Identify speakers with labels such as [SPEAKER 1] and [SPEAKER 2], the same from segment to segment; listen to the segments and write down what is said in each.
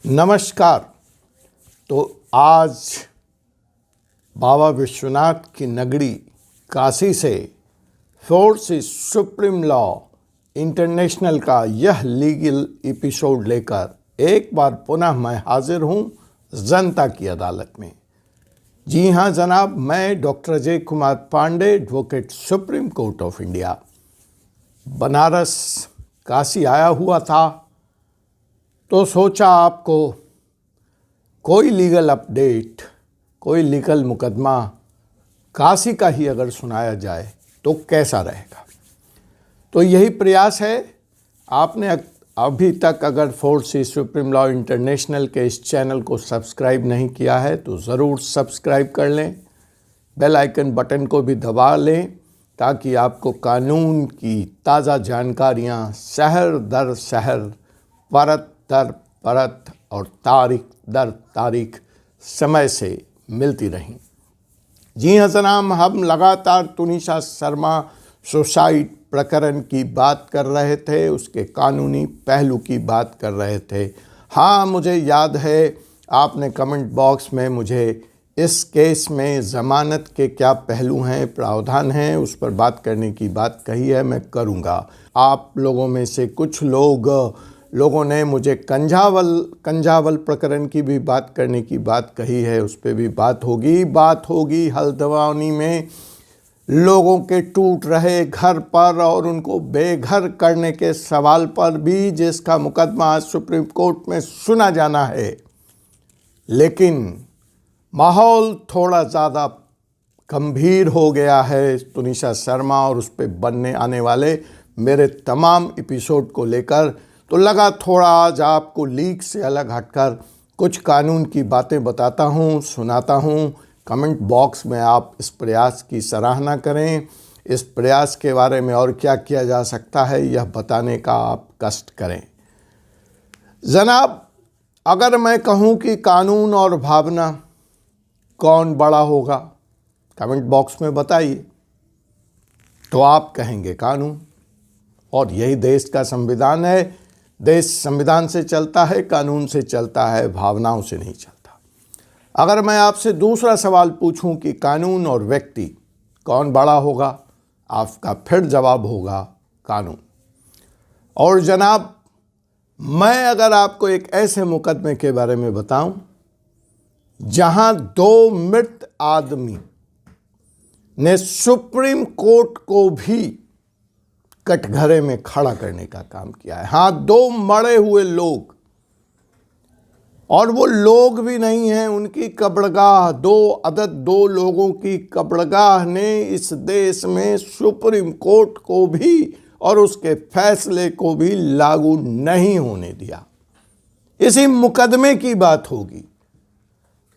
[SPEAKER 1] नमस्कार। तो आज बाबा विश्वनाथ की नगरी काशी से फोर्स सुप्रीम लॉ इंटरनेशनल का यह लीगल एपिसोड लेकर एक बार पुनः मैं हाजिर हूं जनता की अदालत में। जी हां जनाब, मैं doctor Ajay Kumar Pandey, advocate supreme court of India, Banaras Kashi आया हुआ था। तो सोचा आपको कोई लीगल अपडेट, कोई लीगल मुकदमा काशी का ही अगर सुनाया जाए तो कैसा रहेगा। तो यही प्रयास है। आपने अभी तक अगर फोर्स सुप्रीम लॉ इंटरनेशनल के इस चैनल को सब्सक्राइब नहीं किया है तो ज़रूर सब्सक्राइब कर लें, बेल आइकन बटन को भी दबा लें ताकि आपको कानून की ताज़ा जानकारियां शहर दर शहर, परत दर परत और तारीख दर तारीख समय से मिलती रहीं। जी हाँ जनाब, हम लगातार तुनिशा शर्मा सुसाइड प्रकरण की बात कर रहे थे, उसके कानूनी पहलू की बात कर रहे थे। हाँ, मुझे याद है आपने कमेंट बॉक्स में मुझे इस केस में ज़मानत के क्या पहलू हैं, प्रावधान हैं, उस पर बात करने की बात कही है। मैं करूँगा। आप लोगों में से कुछ लोगों ने मुझे कंझावल प्रकरण की भी बात करने की बात कही है, उस पर भी बात होगी। हल्द्वानी में लोगों के टूट रहे घर पर और उनको बेघर करने के सवाल पर भी, जिसका मुकदमा आज सुप्रीम कोर्ट में सुना जाना है। लेकिन माहौल थोड़ा ज़्यादा गंभीर हो गया है तुनिशा शर्मा और उस पर बनने आने वाले मेरे तमाम एपिसोड को लेकर। तो लगा थोड़ा आज आपको लीक से अलग हटकर कुछ कानून की बातें बताता हूँ, सुनाता हूँ। कमेंट बॉक्स में आप इस प्रयास की सराहना करें। इस प्रयास के बारे में और क्या किया जा सकता है यह बताने का आप कष्ट करें। जनाब, अगर मैं कहूँ कि कानून और भावना कौन बड़ा होगा, कमेंट बॉक्स में बताइए, तो आप कहेंगे कानून। और यही देश का संविधान है। देश संविधान से चलता है, कानून से चलता है, भावनाओं से नहीं चलता। अगर मैं आपसे दूसरा सवाल पूछूं कि कानून और व्यक्ति कौन बड़ा होगा, आपका फिर जवाब होगा कानून। और जनाब, मैं अगर आपको एक ऐसे मुकदमे के बारे में बताऊं जहां 2 मृत आदमी ने सुप्रीम कोर्ट को भी कटघरे में खड़ा करने का काम किया है। हाँ, 2 मरे हुए लोग, और वो लोग भी नहीं हैं, उनकी कब्रगाह, 2 लोगों की कब्रगाह ने इस देश में सुप्रीम कोर्ट को भी और उसके फैसले को भी लागू नहीं होने दिया। इसी मुकदमे की बात होगी।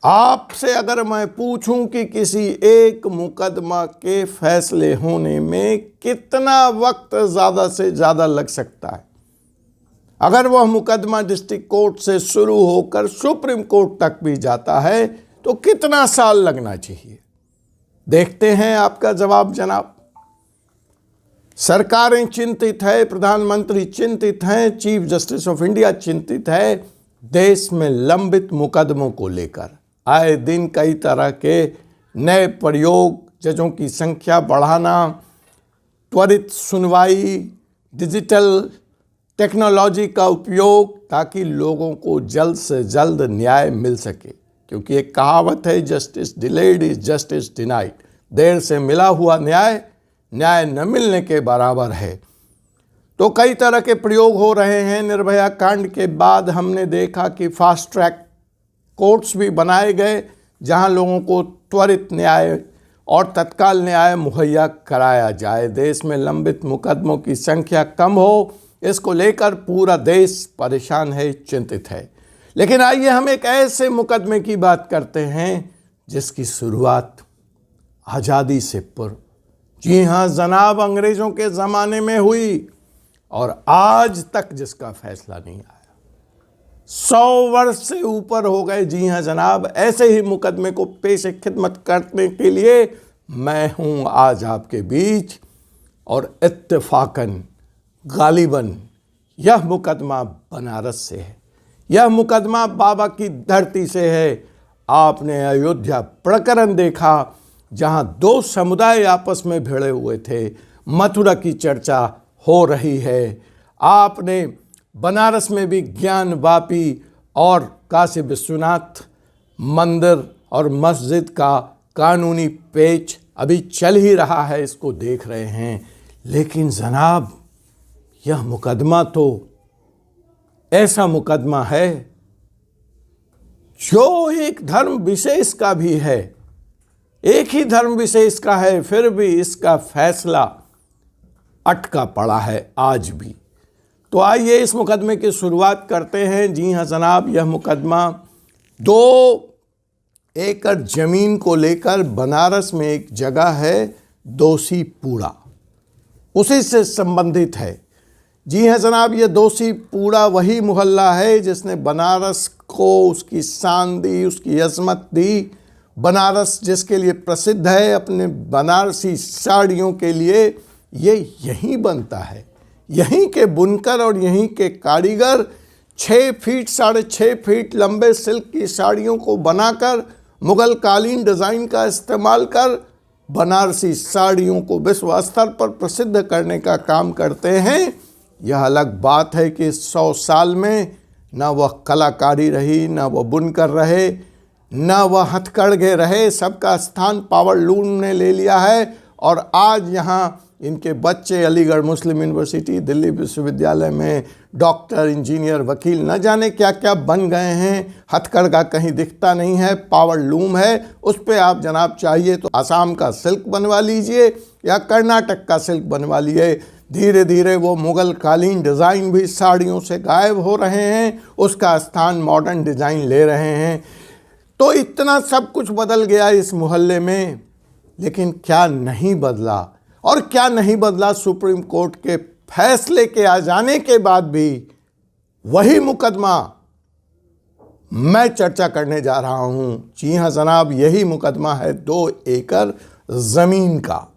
[SPEAKER 1] आपसे अगर मैं पूछूं कि किसी एक मुकदमा के फैसले होने में कितना वक्त ज़्यादा से ज़्यादा लग सकता है, अगर वह मुकदमा डिस्ट्रिक्ट कोर्ट से शुरू होकर सुप्रीम कोर्ट तक भी जाता है तो कितना साल लगना चाहिए, देखते हैं आपका जवाब जनाब। सरकारें चिंतित है, प्रधानमंत्री चिंतित हैं, चीफ जस्टिस ऑफ इंडिया चिंतित है देश में लंबित मुकदमों को लेकर। आए दिन कई तरह के नए प्रयोग, जजों की संख्या बढ़ाना, त्वरित सुनवाई, डिजिटल टेक्नोलॉजी का उपयोग, ताकि लोगों को जल्द से जल्द न्याय मिल सके। क्योंकि एक कहावत है, justice delayed is justice denied. देर से मिला हुआ न्याय न मिलने के बराबर है। तो कई तरह के प्रयोग हो रहे हैं। निर्भया कांड के बाद हमने देखा कि फास्ट ट्रैक कोर्ट्स भी बनाए गए जहां लोगों को त्वरित न्याय और तत्काल न्याय मुहैया कराया जाए। देश में लंबित मुकदमों की संख्या कम हो, इसको लेकर पूरा देश परेशान है, चिंतित है। लेकिन आइए हम एक ऐसे मुकदमे की बात करते हैं जिसकी शुरुआत आज़ादी से पूर्व, जी हाँ जनाब, अंग्रेज़ों के ज़माने में हुई और आज तक जिसका फैसला नहीं आया। 100 वर्ष से ऊपर हो गए। जी हाँ जनाब, ऐसे ही मुकदमे को पेश खिदमत करने के लिए मैं हूँ आज आपके बीच। और इत्तेफाकन गालिबन यह मुकदमा बनारस से है। यह मुकदमा बाबा की धरती से है। आपने अयोध्या प्रकरण देखा जहां दो समुदाय आपस में भिड़े हुए थे, मथुरा की चर्चा हो रही है। आपने बनारस में भी ज्ञान वापी और काशी विश्वनाथ मंदिर और मस्जिद का कानूनी पेच अभी चल ही रहा है, इसको देख रहे हैं। लेकिन जनाब, यह मुकदमा तो ऐसा मुकदमा है जो एक धर्म विशेष का भी है, एक ही धर्म विशेष का है, फिर भी इसका फैसला अटका पड़ा है आज भी। तो आइए इस मुकदमे की शुरुआत करते हैं। जी हाँ जनाब, यह मुकदमा 2 एकड़ जमीन को लेकर बनारस में एक जगह है दोषीपुरा, उसी से संबंधित है। जी हाँ जनाब, ये दोषीपुरा वही मोहल्ला है जिसने बनारस को उसकी शान दी, उसकी अजमत दी। बनारस जिसके लिए प्रसिद्ध है, अपने बनारसी साड़ियों के लिए, ये यहीं बनता है। यहीं के बुनकर और यहीं के कारीगर 6 फीट 6.5 फीट लंबे सिल्क की साड़ियों को बनाकर मुगल कालीन डिज़ाइन का इस्तेमाल कर बनारसी साड़ियों को विश्व स्तर पर प्रसिद्ध करने का काम करते हैं। यह अलग बात है कि 100 साल में न वह कलाकारी रही, न वह बुनकर रहे, न वह हथकरघे रहे, सबका स्थान पावरलूम ने ले लिया है। और आज यहाँ इनके बच्चे अलीगढ़ मुस्लिम यूनिवर्सिटी, दिल्ली विश्वविद्यालय में डॉक्टर, इंजीनियर, वकील, न जाने क्या क्या बन गए हैं। हथकरघा कहीं दिखता नहीं है, पावरलूम है। उस पर आप जनाब चाहिए तो आसाम का सिल्क बनवा लीजिए या कर्नाटक का सिल्क बनवा लीजिए। धीरे धीरे वो मुगल कालीन डिज़ाइन भी साड़ियों से गायब हो रहे हैं, उसका स्थान मॉडर्न डिज़ाइन ले रहे हैं। तो इतना सब कुछ बदल गया इस मोहल्ले में, लेकिन क्या नहीं बदला? और क्या नहीं बदला? सुप्रीम कोर्ट के फैसले के आ जाने के बाद भी वही मुकदमा मैं चर्चा करने जा रहा हूं। जी हां जनाब, यही मुकदमा है 2 एकड़ जमीन का।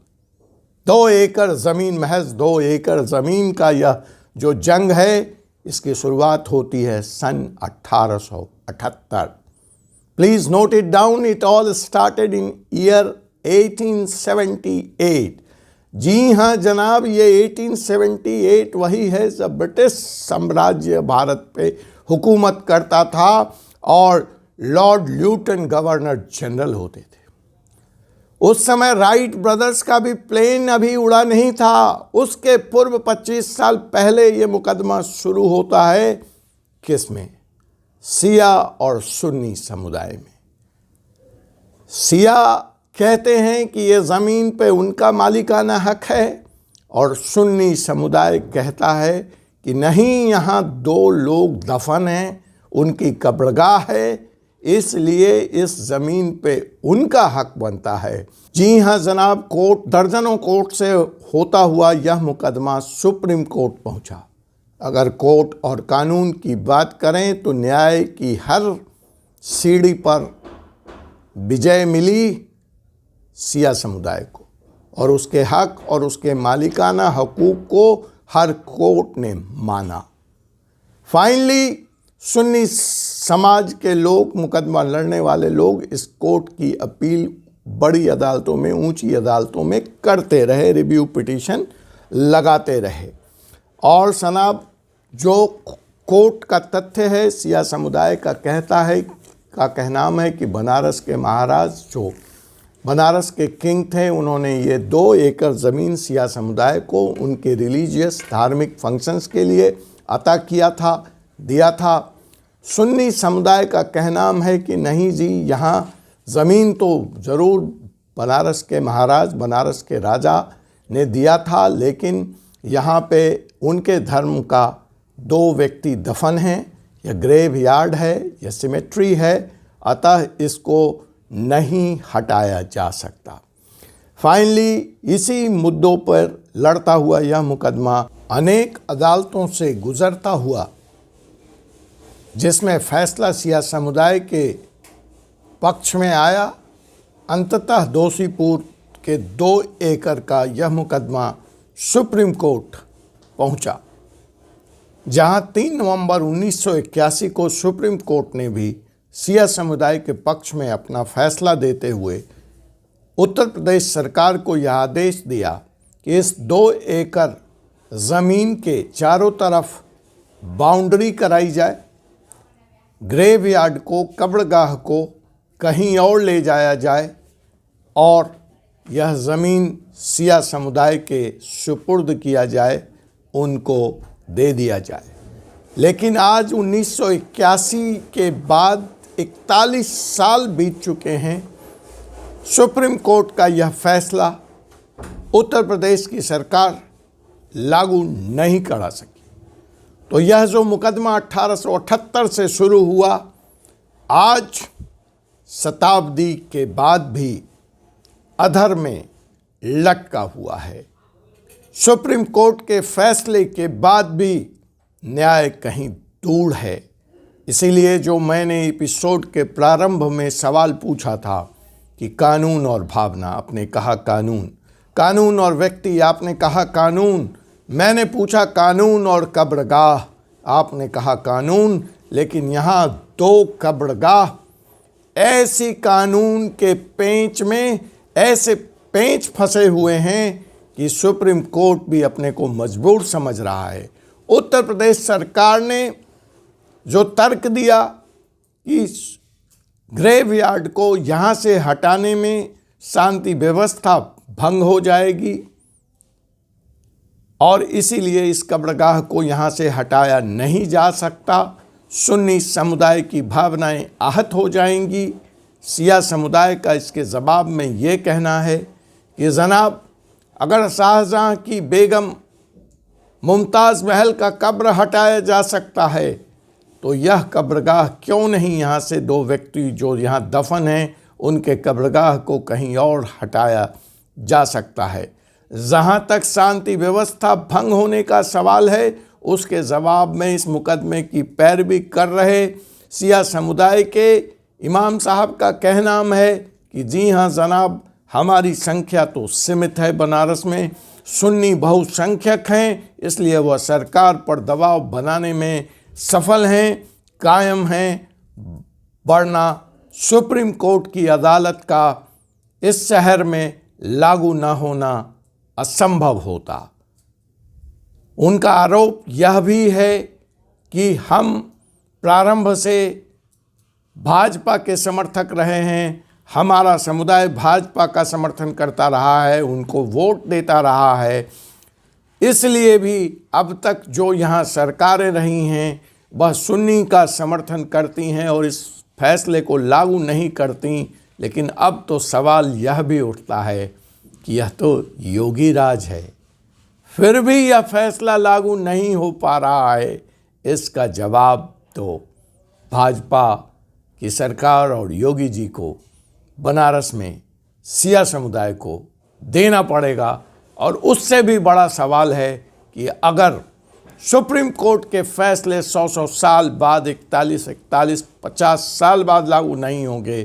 [SPEAKER 1] 2 एकड़ जमीन, महज 2 एकड़ जमीन का यह जो जंग है, इसकी शुरुआत होती है सन 1878। Please note it down, it all started in year 1878। जी हाँ जनाब, ये 1878 वही है जब ब्रिटिश साम्राज्य भारत पे हुकूमत करता था और लॉर्ड ल्यूटन गवर्नर जनरल होते थे। उस समय राइट ब्रदर्स का भी प्लेन अभी उड़ा नहीं था। उसके पूर्व 25 साल पहले ये मुकदमा शुरू होता है। किस में? शिया और सुन्नी समुदाय में। शिया कहते हैं कि ये ज़मीन पे उनका मालिकाना हक है और सुन्नी समुदाय कहता है कि नहीं, यहाँ 2 लोग दफन हैं, उनकी कब्रगाह है, इसलिए इस ज़मीन पे उनका हक बनता है। जी हाँ जनाब, कोर्ट, दर्जनों कोर्ट से होता हुआ यह मुकदमा सुप्रीम कोर्ट पहुँचा। अगर कोर्ट और कानून की बात करें तो न्याय की हर सीढ़ी पर विजय मिली शिया समुदाय को, और उसके हक और उसके मालिकाना हकूक़ को हर कोर्ट ने माना। फाइनली सुन्नी समाज के लोग, मुकदमा लड़ने वाले लोग, इस कोर्ट की अपील बड़ी अदालतों में, ऊंची अदालतों में करते रहे, रिव्यू पिटीशन लगाते रहे। और जनाब, जो कोर्ट का तथ्य है, शिया समुदाय का कहना है कि बनारस के महाराज, जो बनारस के किंग थे, उन्होंने ये 2 एकड़ ज़मीन शिया समुदाय को उनके रिलीजियस, धार्मिक फंक्शंस के लिए अता दिया था। सुन्नी समुदाय का कहना है कि नहीं जी, यहाँ ज़मीन तो ज़रूर बनारस के महाराज, बनारस के राजा ने दिया था, लेकिन यहाँ पे उनके धर्म का 2 व्यक्ति दफन हैं, यह ग्रेव यार्ड है, यह सिमेट्री है, अतः इसको नहीं हटाया जा सकता। फाइनली इसी मुद्दों पर लड़ता हुआ यह मुकदमा अनेक अदालतों से गुजरता हुआ, जिसमें फैसला शिया समुदाय के पक्ष में आया, अंततः दोषीपुर के 2 एकड़ का यह मुकदमा सुप्रीम कोर्ट पहुंचा। जहां 3 नवंबर 1981 को सुप्रीम कोर्ट ने भी सिया समुदाय के पक्ष में अपना फैसला देते हुए उत्तर प्रदेश सरकार को यह आदेश दिया कि इस 2 एकड़ ज़मीन के चारों तरफ बाउंड्री कराई जाए, ग्रेव यार्ड को, कब्रगाह को कहीं और ले जाया जाए और यह ज़मीन सिया समुदाय के सुपुर्द किया जाए, उनको दे दिया जाए। लेकिन आज 1981 के बाद 41 साल बीत चुके हैं। सुप्रीम कोर्ट का यह फैसला उत्तर प्रदेश की सरकार लागू नहीं करा सकी। तो यह जो मुकदमा 1878 से शुरू हुआ, आज शताब्दी के बाद भी अधर में लटका हुआ है। सुप्रीम कोर्ट के फैसले के बाद भी न्याय कहीं दूर है। इसीलिए जो मैंने एपिसोड के प्रारंभ में सवाल पूछा था कि कानून और भावना, आपने कहा कानून, कानून और व्यक्ति, आपने कहा कानून, मैंने पूछा कानून और कब्रगाह, आपने कहा कानून, लेकिन यहाँ 2 कब्रगाह ऐसी कानून के पेंच में ऐसे पेंच फंसे हुए हैं कि सुप्रीम कोर्ट भी अपने को मजबूर समझ रहा है। उत्तर प्रदेश सरकार ने जो तर्क दिया कि ग्रेव यार्ड को यहाँ से हटाने में शांति व्यवस्था भंग हो जाएगी और इसीलिए इस कब्रगाह को यहाँ से हटाया नहीं जा सकता, सुन्नी समुदाय की भावनाएं आहत हो जाएंगी। सिया समुदाय का इसके जवाब में ये कहना है कि जनाब, अगर शाहजहां की बेगम मुमताज़ महल का कब्र हटाया जा सकता है तो यह कब्रगाह क्यों नहीं यहाँ से 2 व्यक्ति जो यहाँ दफन हैं उनके कब्रगाह को कहीं और हटाया जा सकता है। जहाँ तक शांति व्यवस्था भंग होने का सवाल है, उसके जवाब में इस मुकदमे की पैरवी कर रहे सिया समुदाय के इमाम साहब का कहना है कि जी हाँ जनाब, हमारी संख्या तो सीमित है, बनारस में सुन्नी बहुसंख्यक हैं, इसलिए वह सरकार पर दबाव बनाने में सफल हैं, कायम हैं, वरना सुप्रीम कोर्ट की अदालत का इस शहर में लागू न होना असंभव होता। उनका आरोप यह भी है कि हम प्रारंभ से भाजपा के समर्थक रहे हैं, हमारा समुदाय भाजपा का समर्थन करता रहा है, उनको वोट देता रहा है, इसलिए भी अब तक जो यहाँ सरकारें रही हैं वह सुन्नी का समर्थन करती हैं और इस फैसले को लागू नहीं करती। लेकिन अब तो सवाल यह भी उठता है कि यह तो योगी राज है, फिर भी यह फैसला लागू नहीं हो पा रहा है। इसका जवाब तो भाजपा की सरकार और योगी जी को बनारस में सिया समुदाय को देना पड़ेगा। और उससे भी बड़ा सवाल है कि अगर सुप्रीम कोर्ट के फैसले 100 साल बाद, 41, 50 साल बाद लागू नहीं होंगे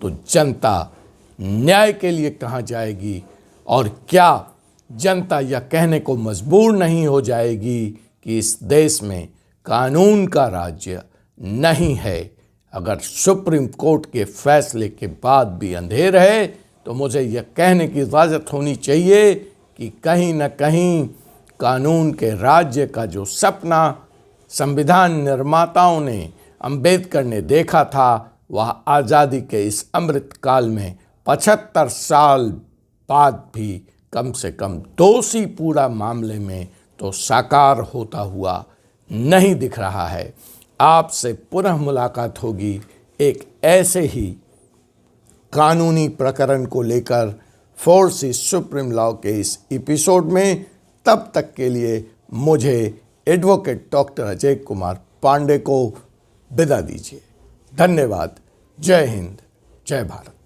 [SPEAKER 1] तो जनता न्याय के लिए कहाँ जाएगी? और क्या जनता यह कहने को मजबूर नहीं हो जाएगी कि इस देश में कानून का राज्य नहीं है? अगर सुप्रीम कोर्ट के फैसले के बाद भी अंधेर है तो मुझे यह कहने की इजाज़त होनी चाहिए कि कहीं न कहीं कानून के राज्य का जो सपना संविधान निर्माताओं ने, अंबेडकर ने देखा था, वह आज़ादी के इस अमृत काल में 75 साल बाद भी कम से कम दोषी पूरा मामले में तो साकार होता हुआ नहीं दिख रहा है। आपसे पुनः मुलाकात होगी एक ऐसे ही कानूनी प्रकरण को लेकर फोर्सेस सुप्रीम लॉ के इस एपिसोड में। तब तक के लिए मुझे एडवोकेट डॉक्टर अजय कुमार पांडे को विदा दीजिए। धन्यवाद। जय हिंद, जय भारत।